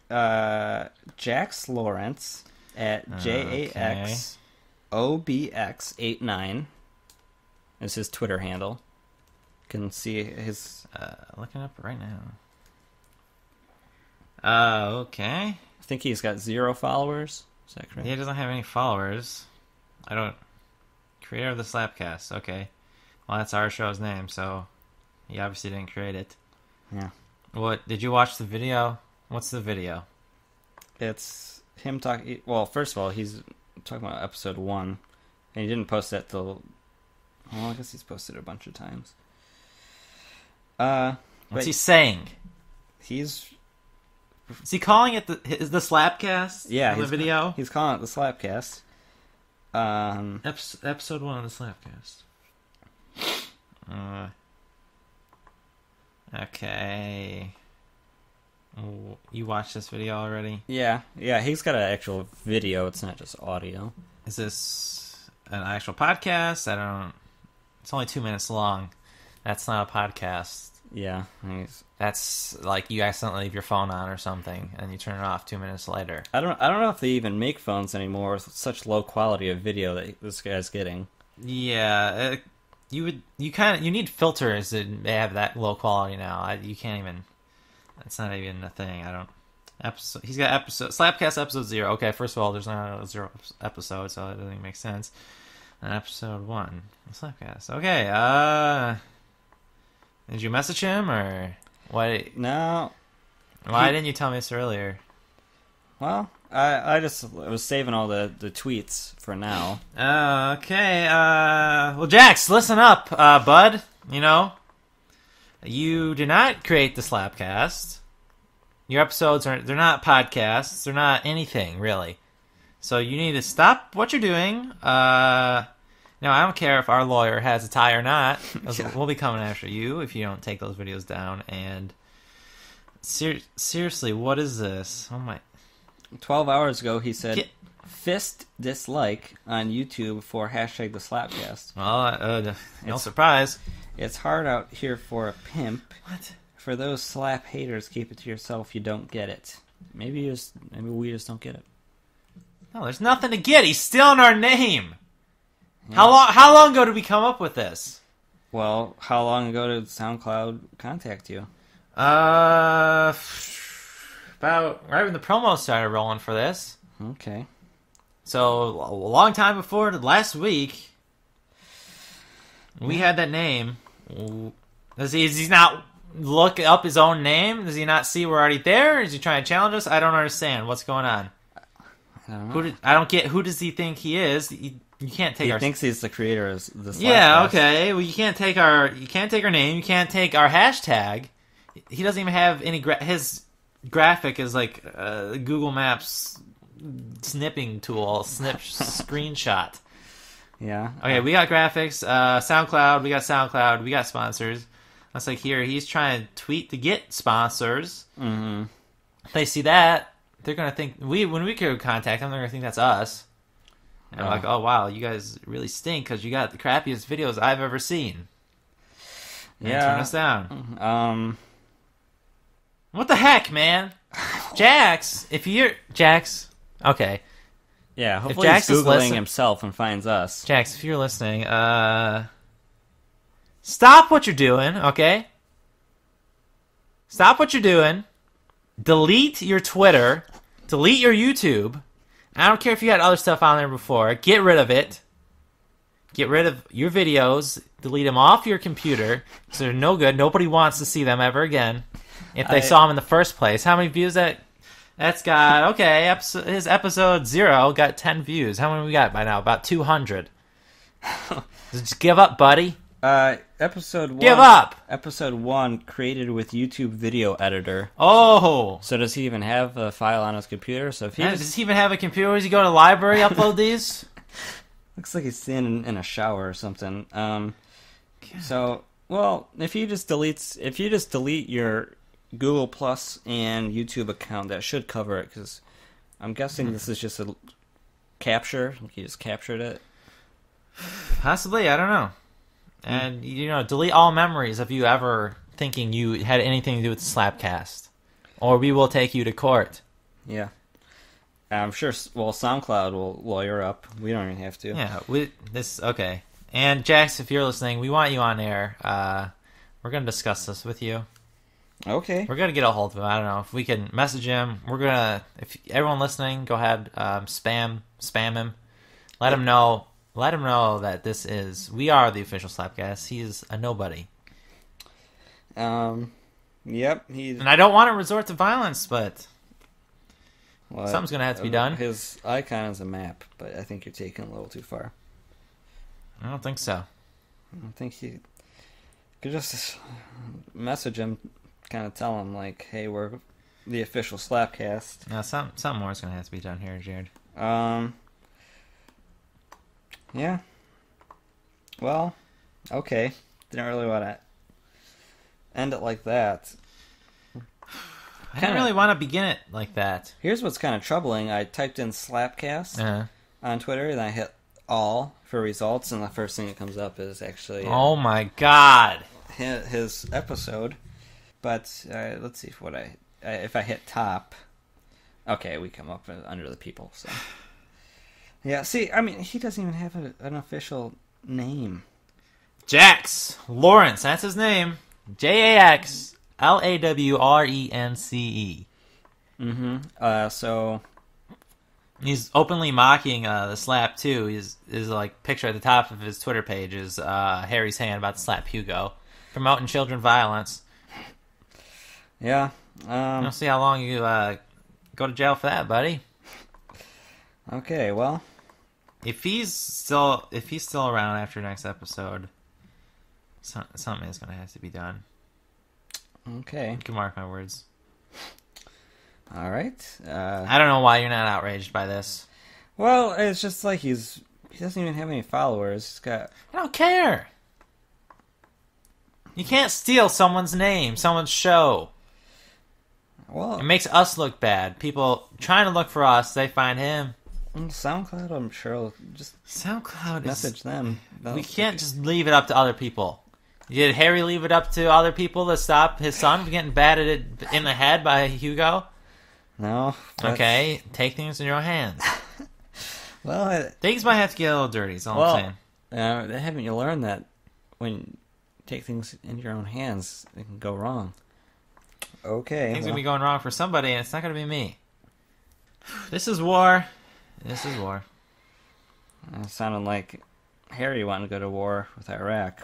Jax Lawrence at JAXOBX89 is his Twitter handle. You can see his looking up right now. Okay. I think he's got 0 followers. Is that correct? He doesn't have any followers. Creator of the Slapcast. Okay. Well, that's our show's name, so he obviously didn't create it. Yeah. What, did you watch the video? What's the video? It's him talking... Well, first of all, he's talking about episode 1. And he didn't post that till... Well, I guess he's posted it a bunch of times. What's he saying? Is he calling it the Slapcast? Yeah. The video? He's calling it the Slapcast. Episode 1 of the Slapcast. Okay. You watched this video already? Yeah, he's got an actual video. It's not just audio. Is this an actual podcast? It's only 2 minutes long. That's not a podcast. Yeah. That's like you accidentally leave your phone on or something, and you turn it off 2 minutes later. I don't know if they even make phones anymore with such low quality of video that this guy's getting. Yeah, you need filters that have that low quality now. You can't even. That's not even a thing. He's got Slapcast episode 0. Okay, first of all, there's not a 0 episode, so that doesn't even make sense. And episode 1, Slapcast. Okay. Did you message him or what? No. Why didn't you tell me this earlier? Well, I was saving all the tweets for now. Okay. Well, Jax, listen up, bud. You do not create the Slapcast. Your episodes they're not podcasts. They're not anything, really. So you need to stop what you're doing. Now, I don't care if our lawyer has a tie or not. Yeah. We'll be coming after you if you don't take those videos down. And seriously, what is this? Oh my! 12 hours ago, he said, fist dislike on YouTube for hashtag the Slapcast. Well, no surprise. It's hard out here for a pimp. What? For those slap haters, keep it to yourself. You don't get it. Maybe we just don't get it. No, there's nothing to get. He's stealing our name. Yeah. How long ago did we come up with this? Well, how long ago did SoundCloud contact you? About right when the promo started rolling for this. Okay. So a long time before last week, we had that name. Does he not look up his own name? Does he not see we're already there? Is he trying to challenge us? I don't understand what's going on. I don't know. I don't get. Who does he think he is? You can't take. He thinks he's the creator of the Slapcast. Yeah. Okay. Well, you can't take our name. You can't take our hashtag. He doesn't even have any. His graphic is like Google Maps snipping tool, screenshot. Yeah. Okay, we got graphics. SoundCloud. We got SoundCloud. We got sponsors. That's like here. He's trying to tweet to get sponsors. Mm-hmm. If they see that, they're gonna think when we go contact them, they're gonna think that's us. And I'm like, oh wow, you guys really stink because you got the crappiest videos I've ever seen. And turn us down. What the heck, man? Jax, okay. Yeah, hopefully Jax he's is Googling himself and finds us. Jax, if you're listening, stop what you're doing, okay? Stop what you're doing. Delete your Twitter. Delete your YouTube. I don't care if you had other stuff on there before. Get rid of it. Get rid of your videos. Delete them off your computer because they're no good. Nobody wants to see them ever again. If they saw them in the first place. How many views that's got? Okay, his episode 0 got 10 views. How many we got by now? About 200. Just give up, buddy. Episode 1. Give up! Episode 1 created with YouTube Video Editor. Oh! So does he even have a file on his computer? So if does he even have a computer? Does he go to the library, upload these? Looks like he's standing in a shower or something. So, well, if you just delete your Google Plus and YouTube account, that should cover it, because I'm guessing this is just a capture. He just captured it. Possibly, I don't know. And, delete all memories of you ever thinking you had anything to do with the Slapcast. Or we will take you to court. Yeah. I'm sure, SoundCloud will lawyer up. We don't even have to. Yeah, okay. And, Jax, if you're listening, we want you on air. We're going to discuss this with you. Okay. We're going to get a hold of him. I don't know if we can message him. We're going to, if everyone listening, go ahead, spam him. Let him know. Let him know that we are the official Slapcast. He's a nobody. Yep. And I don't want to resort to violence, but something's going to have to be done. His icon is a map, but I think you're taking it a little too far. I don't think so. I think you could just message him, kind of tell him, like, hey, we're the official Slapcast. No, something more is going to have to be done here, Jared. Yeah. Well, okay. Didn't really want to end it like that. I didn't really want to begin it like that. Here's what's kind of troubling. I typed in Slapcast on Twitter, and I hit all for results, and the first thing that comes up is actually... oh my god! His episode. But let's see if I hit top. Okay, we come up under the people, so... Yeah, see, I mean, he doesn't even have an official name. Jax Lawrence, that's his name. JAXLAWRENCE. Mm-hmm. So he's openly mocking the slap too. His like picture at the top of his Twitter page is Harry's hand about to slap Hugo, promoting children violence. Yeah. We'll see how long you go to jail for that, buddy. Okay, well, if he's still around after next episode, something is going to have to be done. Okay, you can mark my words. All right. I don't know why you're not outraged by this. Well, it's just like he doesn't even have any followers. He's got... I don't care. You can't steal someone's name, someone's show. Well, it makes us look bad. People trying to look for us, they find him. SoundCloud, I'm sure will just SoundCloud message them. We can't just leave it up to other people. Did Harry leave it up to other people to stop his son from getting batted in the head by Hugo? No. Okay, take things in your own hands. Well, things might have to get a little dirty, is all I'm saying. Haven't you learned that when you take things in your own hands, it can go wrong? Okay. Things going to be going wrong for somebody, and it's not going to be me. This is war. This is war. It sounded like Harry wanted to go to war with Iraq.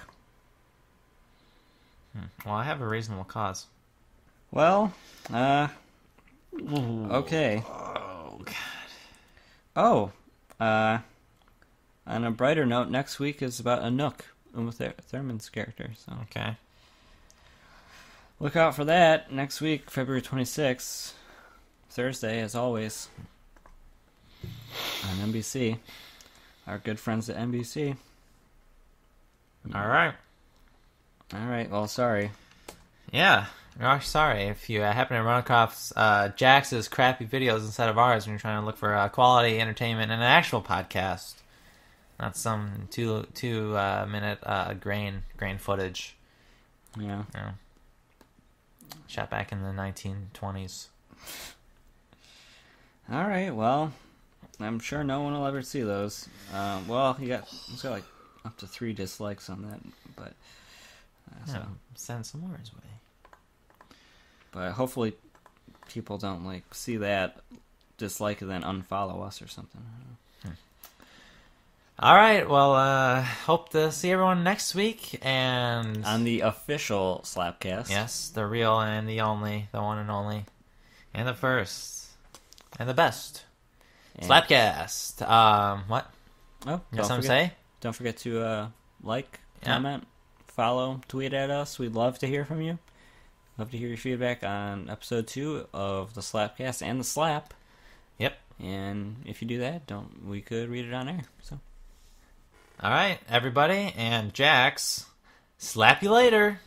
Well, I have a reasonable cause. Well, okay. Oh, God. Oh, on a brighter note, next week is about Anouk, Uma Thurman's character. So okay. Look out for that next week, February 26th, Thursday, as always, on NBC. Our good friends at NBC. All right. All right. Well, sorry. Yeah. We're sorry if you happen to run across Jax's crappy videos instead of ours when you're trying to look for quality entertainment and an actual podcast, not some two minute grain footage. Yeah. Shot back in the 1920s. All right. Well, I'm sure no one will ever see those. Well, he's got like up to 3 dislikes on that, but so send some more his way. But hopefully people don't like see that, dislike, and then unfollow us or something. All right. Well, hope to see everyone next week and on the official Slapcast. Yes, the real and the only, the one and only, and the first and the best Slapcast. What? Oh, you got something to say? Don't forget to like, comment, follow, tweet at us. We'd love to hear from you. Love to hear your feedback on episode 2 of the Slapcast and the Slap. Yep. And if you do that, we could read it on air. So. All right, everybody, and Jax, slap you later.